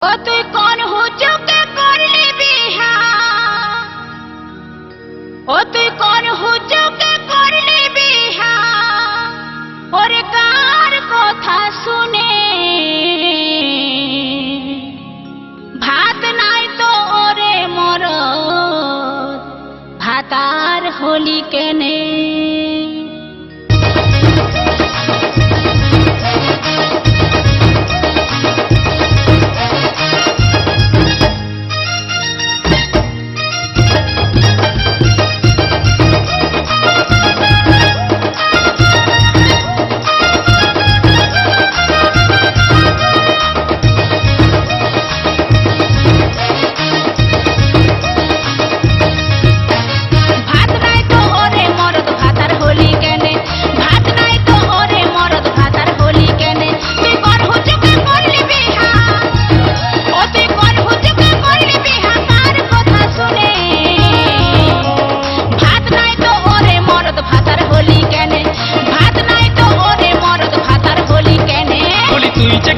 ओ तुई कौन हो चुके कर ले बिहा ओ तुई कौन हो चुके कर ले बिहा और कार कथा सुने भात नाई तो ओरे मोर भातार होली केने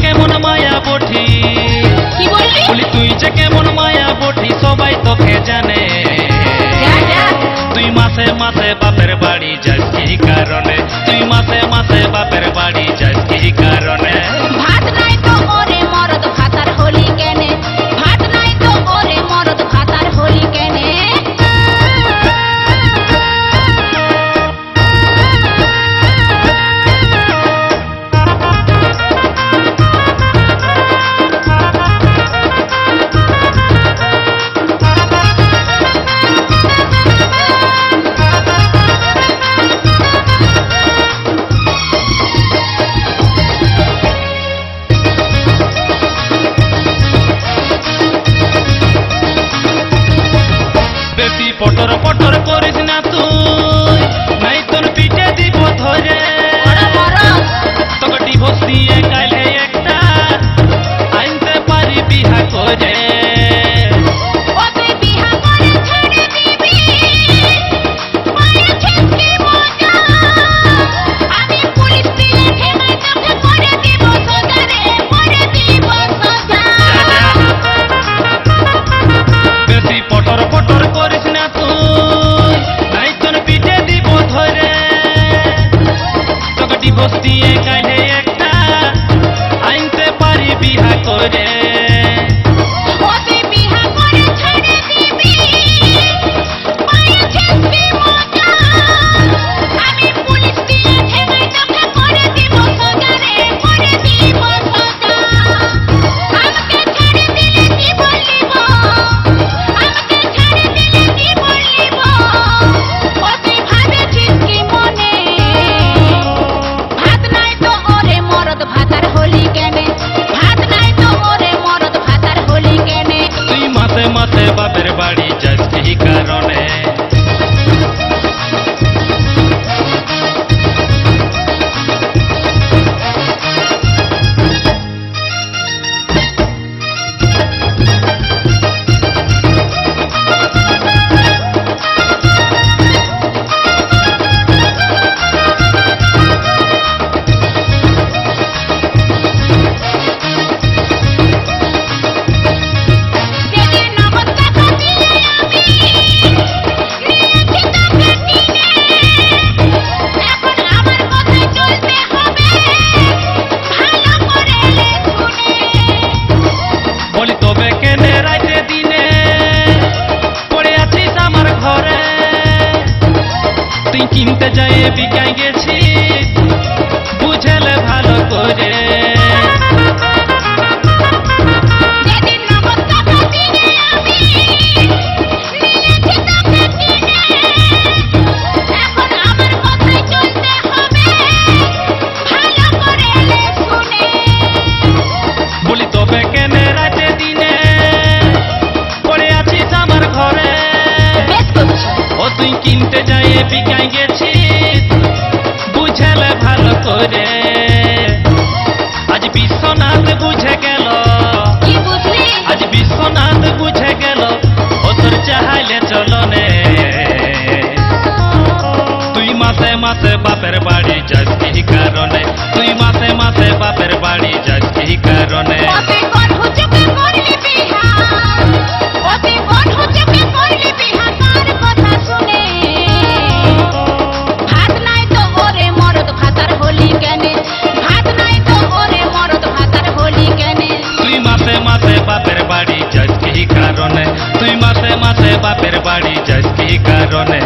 কেমন মায়া বঠি কি বললি বলি তুই যে কেমন মায়া বঠি সবাই তোকে জানে তুই মাসে মাসে বাপের বাড়ি যাস কি কারণে তুই মাসে মাসে বাপের বাড়ি যাস কি কারণে ভাত নাই তো ওরে মরদ ভাতার হোলি কেনে ভাত নাই তো ওরে মরদ ভাতার হোলি কেনে পটর পটর করিস না তুই নাই তোর পিঠে দিব ধরে তোকে ডিভোর্স দিয়ে কাইলে একটা আনতে পারি বিহা করে ও তুই বিহা করে ছেড়ে দিবি মায়ের ছেঁচকি মজা আমি পুলিশ দিয়ে ঠেঙাই তোকে করে দিব সোজা রে করে দিব সোজা বেশি পটর পটর করিস না তুই নাই তোর পিঠে দিব ধরে তোকে ডিভোর্স দিয়ে কাইলে একটা আনতে পারি বিহা করে ও তুই বিহা করে ছেড়ে দিবি মায়ের ছেঁচকি মজা আমি পুলিশ দিয়ে ঠেঙাই তোকে করে দিব সোজা রে করে দিব সোজা আমাকে ছেড়ে দিলে কি বলিব আমাকে ছেড়ে দিলে কি বলিব ও তুই ভাবেছিস কি মনে ভাত নাই তো ওরে মরদ ভাতার হোলি কেনে ভাত নাই তো ওরে মরদ ভাতার হোলি কেনে তুই মাসে মাসে বাপের বাড়ি যাস কি কারণে যেদিন নগদ টাকা দিয়ে আমি নিয়েছি তোকে কিনে এখন আমার কথায় চলতে হবে ভালো করে শুনে বলি তবে কেনে রাইতে দিনে পড়ে আছিস আমার ঘরে তুই কিনতে যাই বিকাই গেছিস বুঝেলে ভালো করে যেদিন নগদ টাকা দিয়ে আমি নিয়েছি তোকে কিনে এখন আমার কথায় চলতে হবে ভালো করে শুনে বলি তবে কেনে রাইতে দিনে পড়ে আছিস আমার ঘরে বেশ করছি ও তুই কিনতে যাই বিকাই গেছিস বুঝেলে ভালো করে আজ বিশ্বনাথ বুঝে গেল কি বুঝলি আজ বিশ্বনাথ বুঝে গেল ও তোর চাহাইলে চলনে তুই মাসে মাসে বাপের বাড়ি যাস কি কারণে তুই মাসে মাসে বাপের বাড়ি যাস কি কারণে কবে কোন হুজুকে করে কারণে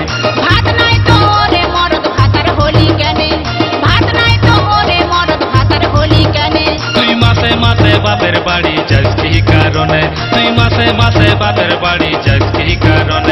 ভাত নাই তো ওরে মরদ ভাতার হলি কেনে, ভাত নাই তো ওরে মরদ ভাতার হলি কেনে। তুই মাসে মাসে বাপের বাড়ি যাস কি কারণে, তুই মাসে মাসে বাপের বাড়ি যাস কি কারণে।